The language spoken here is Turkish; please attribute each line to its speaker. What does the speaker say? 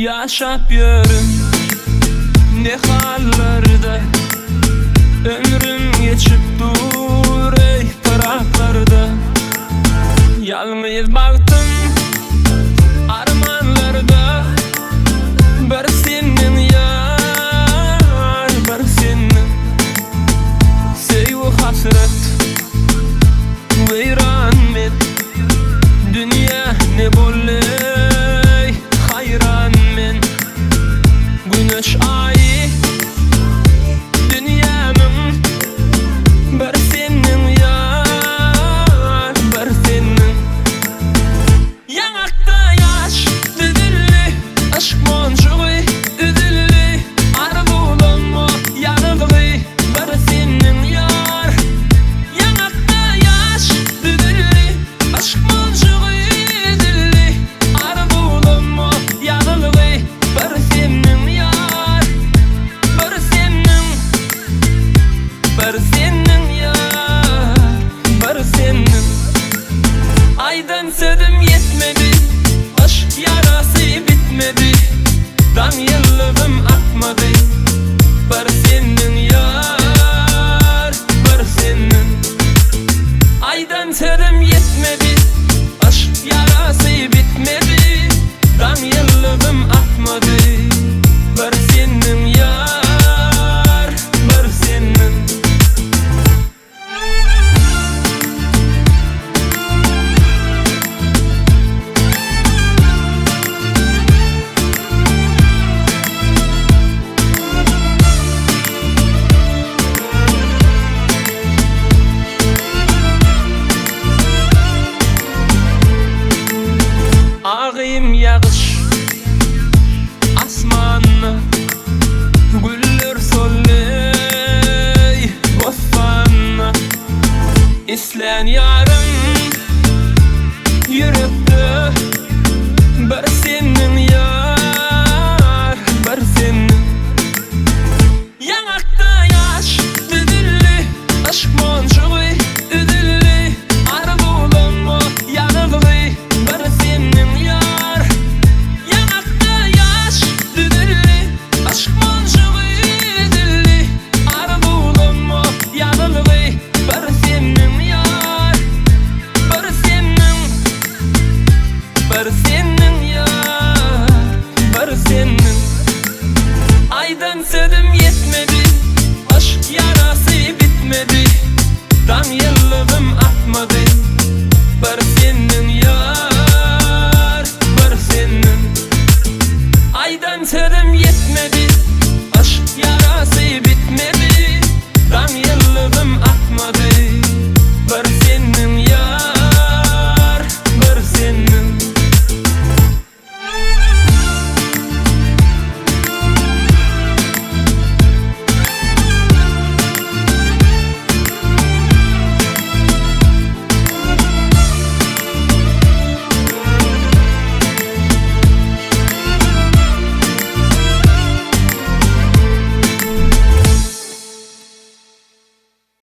Speaker 1: Yaşap yürüm ne hallarda, ömrüm geçip dur ey taraflarda. Yalnız baktım armanlarda, bir senin yar, bir senin sevgi hasret veyran met. Dünya ne bolley hayran men, güneş ayı dünyamın, bir senin yar, bir senin. Yanakta yaş düdüllü, aşk moncuğu üdüllü, arzulanma yanığı, bir senin yar. Yanakta yaş düdüllü, aşk moncuğu üdüllü, arzulanma yanığı, bir senin yar, bir senin, bir senin yar, bir senin. Aydan södüm yetmedi, aşk yarası bitmedi, dan yıllığım akmadı, bir senin yar, bir senin. Aydan södüm yetmedi, aşk yarası bitmedi, dan yıllığım akmadı, bir senin yar, bir senin. Ağayım yağış asmanına, güller solley bostanına. İslen yarım yürekte, bir senin yar, bir senin. Yanakta yaş düdüllü, aşk moncuğu üdüllü, arzulanma yanığı, bir senin yar. Yanakta yaş düdüllü, aşk moncuğu üdüllü, arzulanma yanığı, bir senin yar, bir senin, bir senin yar, bir senin. Aydan södüm yetmedi, aşk yarası bitmedi, dan yıllığım akmadı, bir senin yar, bir senin. Aydan södüm yetmedi, aşk yarası bitmedi, dan yıllığım akmadı.